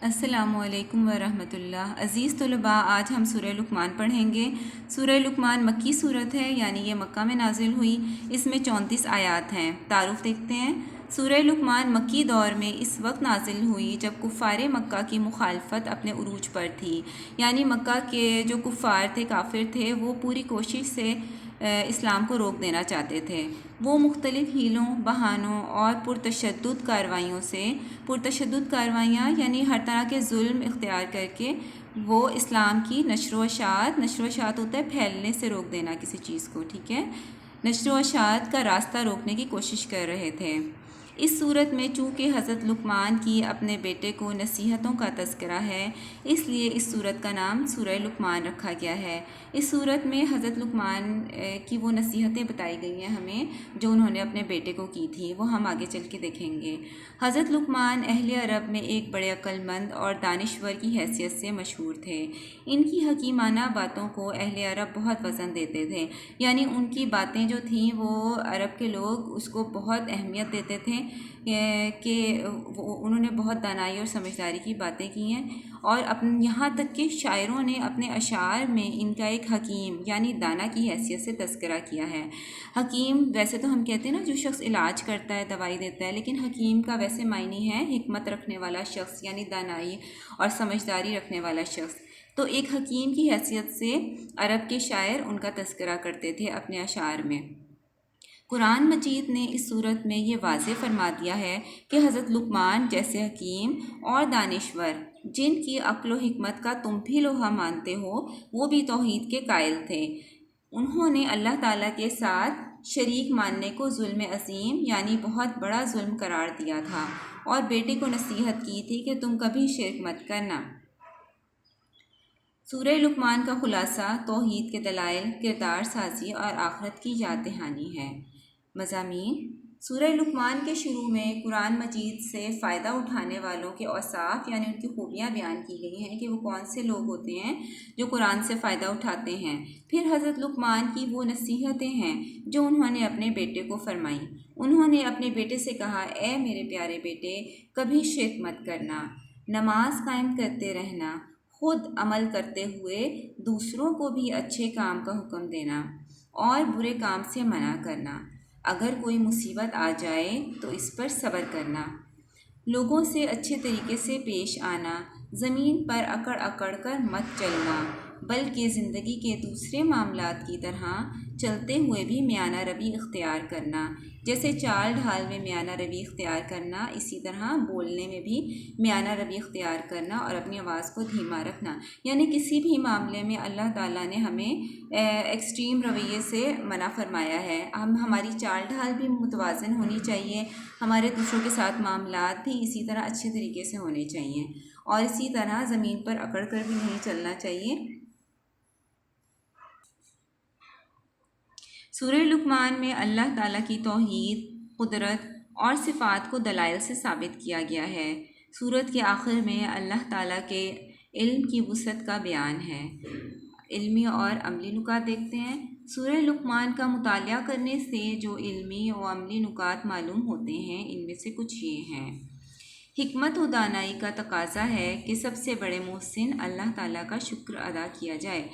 السلام علیکم ورحمۃ اللہ۔ عزیز طلباء، آج ہم سورہ لقمان پڑھیں گے۔ سورہ لقمان مکی صورت ہے، یعنی یہ مکہ میں نازل ہوئی۔ اس میں 34 آیات ہیں۔ تعارف دیکھتے ہیں۔ سورہ لقمان مکی دور میں اس وقت نازل ہوئی جب کفار مکہ کی مخالفت اپنے عروج پر تھی، یعنی مکہ کے جو کفار تھے، کافر تھے، وہ پوری کوشش سے اسلام کو روک دینا چاہتے تھے۔ وہ مختلف ہیلوں، بہانوں اور پرتشدد کارروائیاں یعنی ہر طرح کے ظلم اختیار کر کے وہ اسلام کی نشر و اشاعت ہوتا ہے پھیلنے سے روک دینا کسی چیز کو، ٹھیک ہے، نشر و اشاعت کا راستہ روکنے کی کوشش کر رہے تھے۔ اس صورت میں چونکہ حضرت لقمان کی اپنے بیٹے کو نصیحتوں کا تذکرہ ہے، اس لیے اس صورت کا نام سورہ لقمان رکھا گیا ہے۔ اس صورت میں حضرت لقمان کی وہ نصیحتیں بتائی گئی ہیں ہمیں جو انہوں نے اپنے بیٹے کو کی تھی، وہ ہم آگے چل کے دیکھیں گے۔ حضرت لقمان اہل عرب میں ایک بڑے عقل مند اور دانشور کی حیثیت سے مشہور تھے۔ ان کی حکیمانہ باتوں کو اہل عرب بہت پسند دیتے تھے، یعنی ان کی باتیں جو تھیں وہ عرب کے لوگ اس کو بہت اہمیت دیتے تھے کہ انہوں نے بہت دانائی اور سمجھداری کی باتیں کی ہیں، اور یہاں تک کہ شاعروں نے اپنے اشعار میں ان کا ایک حکیم یعنی دانا کی حیثیت سے تذکرہ کیا ہے۔ حکیم ویسے تو ہم کہتے ہیں نا جو شخص علاج کرتا ہے، دوائی دیتا ہے، لیکن حکیم کا ویسے معنی ہے حکمت رکھنے والا شخص، یعنی دانائی اور سمجھداری رکھنے والا شخص۔ تو ایک حکیم کی حیثیت سے عرب کے شاعر ان کا تذکرہ کرتے تھے اپنے اشعار میں۔ قرآن مجید نے اس صورت میں یہ واضح فرما دیا ہے کہ حضرت لقمان جیسے حکیم اور دانشور جن کی عقل و حکمت کا تم بھی لوہا مانتے ہو، وہ بھی توحید کے قائل تھے۔ انہوں نے اللہ تعالیٰ کے ساتھ شریک ماننے کو ظلم عظیم یعنی بہت بڑا ظلم قرار دیا تھا، اور بیٹے کو نصیحت کی تھی کہ تم کبھی شرک مت کرنا۔ سورہ لقمان کا خلاصہ توحید کے دلائل، کردار سازی اور آخرت کی یاد دہانی ہے۔ مضامین: سورہ لقمان کے شروع میں قرآن مجید سے فائدہ اٹھانے والوں کے اوصاف یعنی ان کی خوبیاں بیان کی گئی ہیں کہ وہ کون سے لوگ ہوتے ہیں جو قرآن سے فائدہ اٹھاتے ہیں۔ پھر حضرت لقمان کی وہ نصیحتیں ہیں جو انہوں نے اپنے بیٹے کو فرمائیں۔ انہوں نے اپنے بیٹے سے کہا، اے میرے پیارے بیٹے، کبھی شرک مت کرنا، نماز قائم کرتے رہنا، خود عمل کرتے ہوئے دوسروں کو بھی اچھے کام کا حکم دینا اور برے کام سے منع کرنا۔ اگر کوئی مصیبت آ جائے تو اس پر صبر کرنا، لوگوں سے اچھے طریقے سے پیش آنا، زمین پر اکڑ اکڑ کر مت چلنا، بلکہ زندگی کے دوسرے معاملات کی طرح چلتے ہوئے بھی میانہ روی اختیار کرنا۔ جیسے چال ڈھال میں میانہ روی اختیار کرنا، اسی طرح بولنے میں بھی میانہ روی اختیار کرنا اور اپنی آواز کو دھیما رکھنا۔ یعنی کسی بھی معاملے میں اللہ تعالیٰ نے ہمیں ایکسٹریم رویے سے منع فرمایا ہے۔ ہماری چال ڈھال بھی متوازن ہونی چاہیے، ہمارے دوسروں کے ساتھ معاملات بھی اسی طرح اچھے طریقے سے ہونے چاہیے، اور اسی طرح زمین پر اکڑ کر بھی نہیں چلنا چاہیے۔ سورہ لقمان میں اللہ تعالیٰ کی توحید، قدرت اور صفات کو دلائل سے ثابت کیا گیا ہے۔ سورت کے آخر میں اللہ تعالیٰ کے علم کی وسعت کا بیان ہے۔ علمی اور عملی نکات دیکھتے ہیں۔ سورہ لقمان کا مطالعہ کرنے سے جو علمی و عملی نکات معلوم ہوتے ہیں، ان میں سے کچھ یہ ہیں۔ حکمت و دانائی کا تقاضا ہے کہ سب سے بڑے محسن اللہ تعالیٰ کا شکر ادا کیا جائے،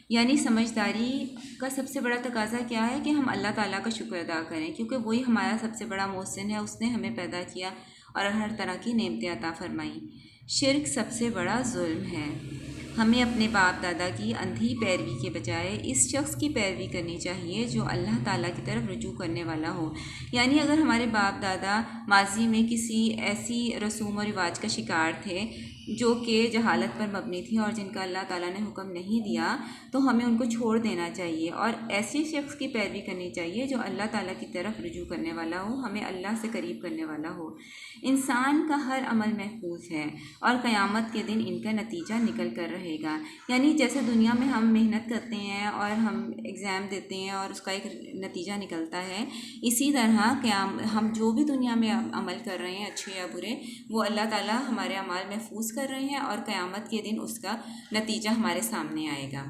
یعنی سمجھداری کا سب سے بڑا تقاضا کیا ہے کہ ہم اللہ تعالیٰ کا شکر ادا کریں، کیونکہ وہی ہمارا سب سے بڑا محسن ہے، اس نے ہمیں پیدا کیا اور ہر طرح کی نعمتیں عطا فرمائیں۔ شرک سب سے بڑا ظلم ہے۔ ہمیں اپنے باپ دادا کی اندھی پیروی کے بجائے اس شخص کی پیروی کرنی چاہیے جو اللہ تعالیٰ کی طرف رجوع کرنے والا ہو۔ یعنی اگر ہمارے باپ دادا ماضی میں کسی ایسی رسوم و رواج کا شکار تھے جو کہ جہالت پر مبنی تھی اور جن کا اللہ تعالیٰ نے حکم نہیں دیا، تو ہمیں ان کو چھوڑ دینا چاہیے اور ایسی شخص کی پیروی کرنی چاہیے جو اللہ تعالیٰ کی طرف رجوع کرنے والا ہو، ہمیں اللہ سے قریب کرنے والا ہو۔ انسان کا ہر عمل محفوظ ہے اور قیامت کے دن ان کا نتیجہ نکل کر رہے گا۔ یعنی جیسے دنیا میں ہم محنت کرتے ہیں اور ہم ایگزام دیتے ہیں اور اس کا ایک نتیجہ نکلتا ہے، اسی طرح ہم جو بھی دنیا میں عمل کر رہے ہیں اچھے یا برے، وہ اللہ تعالیٰ ہمارے اعمال محفوظ کر رہے ہیں اور قیامت کے دن اس کا نتیجہ ہمارے سامنے آئے گا۔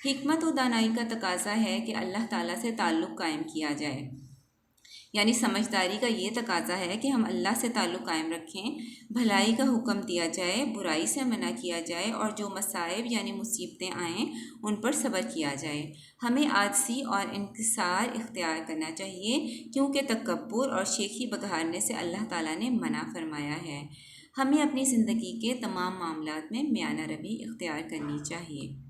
حکمت و دانائی کا تقاضا ہے کہ اللہ تعالیٰ سے تعلق قائم کیا جائے، یعنی سمجھداری کا یہ تقاضا ہے کہ ہم اللہ سے تعلق قائم رکھیں، بھلائی کا حکم دیا جائے، برائی سے منع کیا جائے، اور جو مصائب یعنی مصیبتیں آئیں ان پر صبر کیا جائے۔ ہمیں عاجزی اور انکسار اختیار کرنا چاہیے، کیونکہ تکبر اور شیخی بگھارنے سے اللہ تعالیٰ نے منع فرمایا ہے۔ ہمیں اپنی زندگی کے تمام معاملات میں میانہ روی اختیار کرنی چاہیے۔